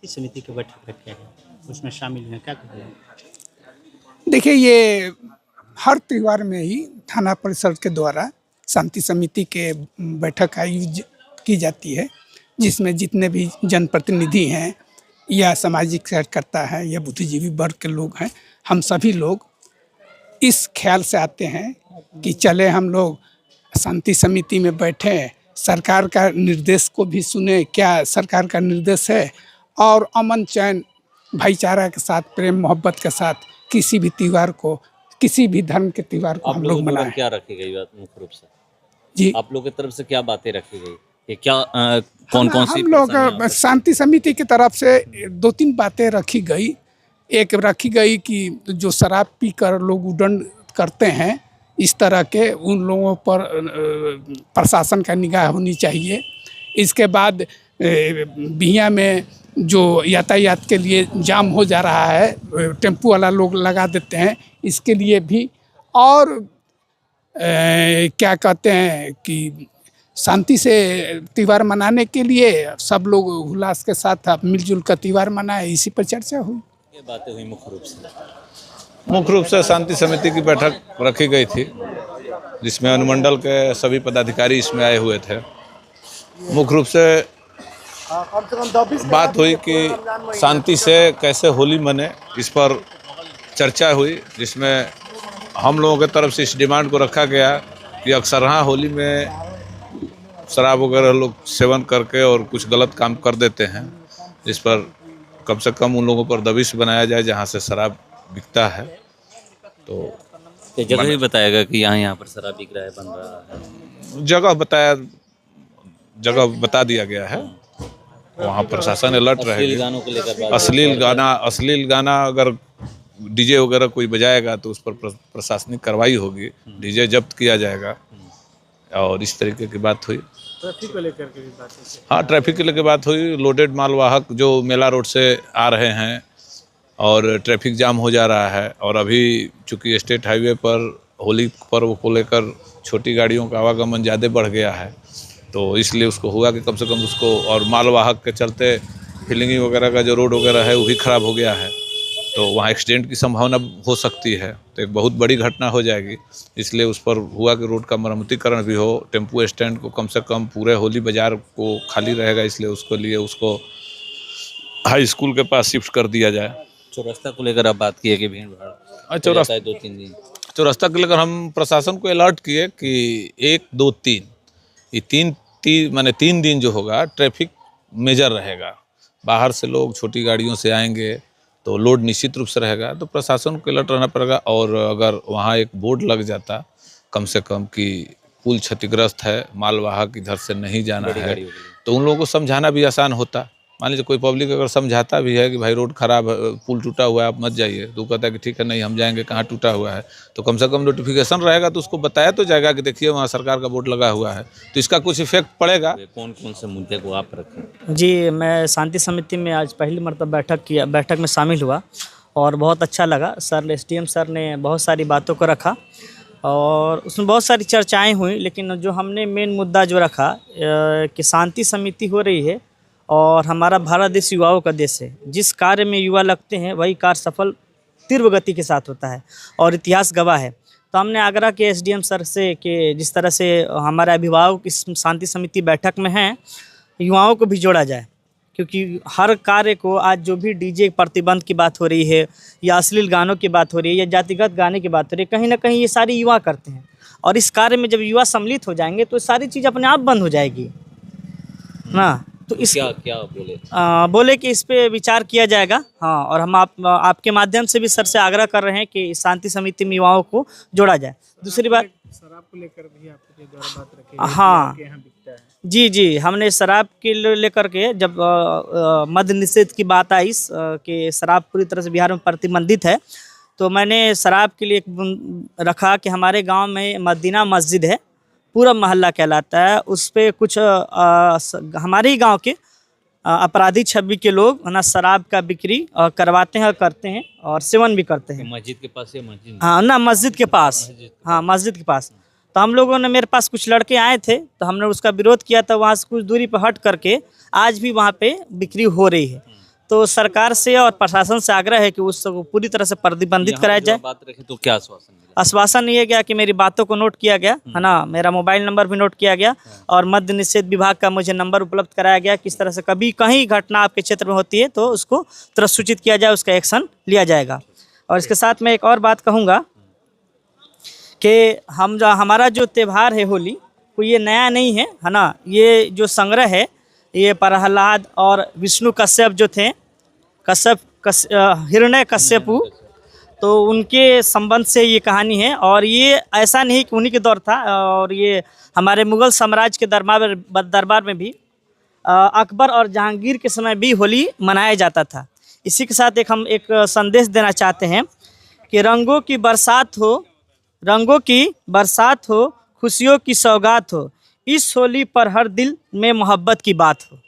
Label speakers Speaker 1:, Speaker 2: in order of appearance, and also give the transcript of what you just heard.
Speaker 1: शांति समिति की बैठक रखे हैं, उसमें शामिल हैं, क्या कहेंगे?
Speaker 2: देखिए, ये हर त्योहार में ही थाना परिषद के द्वारा शांति समिति के बैठक आयोजित की जाती है, जिसमें जितने भी जनप्रतिनिधि हैं या सामाजिक कार्यकर्ता हैं या बुद्धिजीवी वर्ग के लोग हैं, हम सभी लोग इस ख्याल से आते हैं कि चले हम लोग शांति समिति में बैठें, सरकार का निर्देश को भी सुने, क्या सरकार का निर्देश है, और अमन चैन भाईचारा के साथ, प्रेम मोहब्बत के साथ किसी भी त्योहार को, किसी भी धर्म के त्योहार को हम लोग मनाएं।
Speaker 3: क्या रखी गई बात मुख्य रूप से?
Speaker 2: जी,
Speaker 3: आप लोग की तरफ से क्या बातें रखी गई? ये क्या कौन कौन सी
Speaker 2: हम लोग शांति समिति की तरफ से 2-3 बातें रखी गई। एक रखी गई कि जो शराब पीकर लोग उडन करते हैं, इस तरह के उन लोगों पर प्रशासन का निगाह होनी चाहिए। इसके बाद बिहियां में जो यातायात के लिए जाम हो जा रहा है, टेम्पू वाला लोग लगा देते हैं, इसके लिए भी, और क्या कहते हैं कि शांति से त्यौहार मनाने के लिए सब लोग उल्लास के साथ मिलजुल कर त्यौहार मनाए, इसी पर चर्चा हुई।
Speaker 3: ये बातें हुई मुख्य रूप से?
Speaker 4: मुख्य रूप से शांति समिति की बैठक रखी गई थी, जिसमें अनुमंडल के सभी पदाधिकारी इसमें आए हुए थे। मुख्य रूप से बात हुई कि शांति से कैसे होली मने, इस पर चर्चा हुई, जिसमें हम लोगों की तरफ से इस डिमांड को रखा गया कि अक्सर हाँ होली में शराब वगैरह लोग सेवन करके और कुछ गलत काम कर देते हैं, जिस पर कम से कम उन लोगों पर दबिश बनाया जाए जहाँ से शराब बिकता है। तो
Speaker 3: जगह भी बताएगा कि यहाँ पर शराब बिक रहा है, बन रहा है?
Speaker 4: जगह बता दिया गया है, वहाँ प्रशासन अलर्ट रहेगी।
Speaker 3: गानों को लेकर
Speaker 4: अश्लील गाना अगर डीजे वगैरह कोई बजाएगा तो उस पर प्रशासनिक कार्रवाई होगी, डीजे जब्त किया जाएगा, और इस तरीके की बात हुई।
Speaker 1: ट्रैफिक को लेकर के भी बात हुई?
Speaker 4: हाँ, ट्रैफिक के लेकर बात हुई। लोडेड मालवाहक जो मेला रोड से आ रहे हैं और ट्रैफिक जाम हो जा रहा है, और अभी चूँकि स्टेट हाईवे पर होली पर्व को लेकर छोटी गाड़ियों का आवागमन ज़्यादा बढ़ गया है, तो इसलिए उसको हुआ कि कम से कम उसको, और मालवाहक के चलते फिलिंगी वगैरह का जो रोड वगैरह है वो भी ख़राब हो गया है, तो वहाँ एक्सीडेंट की संभावना हो सकती है, तो एक बहुत बड़ी घटना हो जाएगी। इसलिए उस पर हुआ कि रोड का मरम्मतीकरण भी हो, टेम्पू स्टैंड को कम से कम पूरे होली बाज़ार को खाली रहेगा, इसलिए उसको हाई स्कूल के पास शिफ्ट कर दिया जाए।
Speaker 3: चौरस्ता को लेकर आप बात किए कि भीड़ भाड़
Speaker 4: चौरस्ता
Speaker 3: 2-3 दिन
Speaker 4: चौरस्ता को लेकर हम प्रशासन को अलर्ट किए कि 1, 2, 3 ये 3 दिन जो होगा ट्रैफिक मेजर रहेगा। बाहर से लोग छोटी गाड़ियों से आएंगे तो लोड निश्चित रूप से रहेगा, तो प्रशासन को अलर्ट रहना पड़ेगा। और अगर वहाँ एक बोर्ड लग जाता कम से कम कि पुल क्षतिग्रस्त है, मालवाहक इधर से नहीं जाना है, तो उन लोगों को समझाना भी आसान होता। मान लीजिए कोई पब्लिक अगर समझाता भी है कि भाई रोड खराब है, पुल टूटा हुआ है, आप मत जाइए, तो कहता है कि ठीक है नहीं हम जाएंगे, कहाँ टूटा हुआ है, तो कम से कम नोटिफिकेशन रहेगा तो उसको बताया तो जाएगा कि देखिए वहाँ सरकार का बोर्ड लगा हुआ है, तो इसका कुछ इफेक्ट पड़ेगा।
Speaker 3: कौन कौन से मुद्दे को आप रखें?
Speaker 5: जी, मैं शांति समिति में आज पहली मरतबा बैठक में शामिल हुआ और बहुत अच्छा लगा। सर SDM सर ने बहुत सारी बातों को रखा और उसमें बहुत सारी चर्चाएं हुई, लेकिन जो हमने मेन मुद्दा जो रखा कि शांति समिति हो रही है और हमारा भारत देश युवाओं का देश है। जिस कार्य में युवा लगते हैं वही कार्य सफल तीव्र गति के साथ होता है और इतिहास गवाह है। तो हमने आग्रह किया SDM सर से कि जिस तरह से हमारे अभिभावक इस शांति समिति बैठक में हैं, युवाओं को भी जोड़ा जाए, क्योंकि हर कार्य को आज जो भी डीजे प्रतिबंध की बात हो रही है या अश्लील गानों की बात हो रही है या जातिगत गाने की बात हो रही है, कहीं ना कहीं ये सारी युवा करते हैं, और इस कार्य में जब युवा सम्मिलित हो जाएंगे तो सारी चीज़ अपने आप बंद हो जाएगी ना। तो इस
Speaker 3: क्या बोले?
Speaker 5: बोले कि इस पे विचार किया जाएगा। हाँ, और हम आपके माध्यम से भी सर से आग्रह कर रहे हैं कि शांति समिति में युवाओं को जोड़ा जाए। दूसरी बात,
Speaker 1: शराब को लेकर भी आपके द्वारा बात रखी है?
Speaker 5: हाँ
Speaker 1: यहाँ बिकता है?
Speaker 5: जी, हमने शराब के लेकर के जब मद्य निषेध की बात आई कि शराब पूरी तरह से बिहार में प्रतिबंधित है, तो मैंने शराब के लिए रखा कि हमारे गांव में मदीना मस्जिद है, पूरा मोहल्ला कहलाता है, उस पर कुछ हमारे ही गांव के अपराधी छवि के लोग ना शराब का बिक्री करवाते हैं और करते हैं और सेवन भी करते हैं।
Speaker 3: मस्जिद के पास या मस्जिद?
Speaker 5: हाँ ना, मस्जिद के पास। हाँ, मस्जिद के पास। तो हम लोगों ने, मेरे पास कुछ लड़के आए थे तो हमने उसका विरोध किया था, वहाँ से कुछ दूरी पर हट करके आज भी वहाँ पे बिक्री हो रही है। तो सरकार से और प्रशासन से आग्रह है कि उसको पूरी तरह से प्रतिबंधित
Speaker 3: यहाँ
Speaker 5: कराया
Speaker 3: जो
Speaker 5: जाए।
Speaker 3: आप बात रखे तो क्या आश्वासन मिला?
Speaker 5: आश्वासन ये गया कि मेरी बातों को नोट किया गया है ना, मेरा मोबाइल नंबर भी नोट किया गया और मद्य निषेध विभाग का मुझे नंबर उपलब्ध कराया गया। किस तरह से कभी कहीं घटना आपके क्षेत्र में होती है तो उसको तुरंत सूचित किया जाए, उसका एक्शन लिया जाएगा। और इसके साथ मैं एक और बात कहूँगा कि हमारा जो त्यौहार है होली, कोई ये नया नहीं है ना। ये जो संग्रह है ये प्रहलाद और विष्णु कश्यप जो थे, हिरण्य कश्यपु, तो उनके संबंध से ये कहानी है। और ये ऐसा नहीं कि उन्हीं के दौर था, और ये हमारे मुग़ल साम्राज्य के दरबार में भी अकबर और जहांगीर के समय भी होली मनाया जाता था। इसी के साथ हम एक संदेश देना चाहते हैं कि रंगों की बरसात हो, खुशियों की सौगात हो, इस होली पर हर दिल में मोहब्बत की बात हो।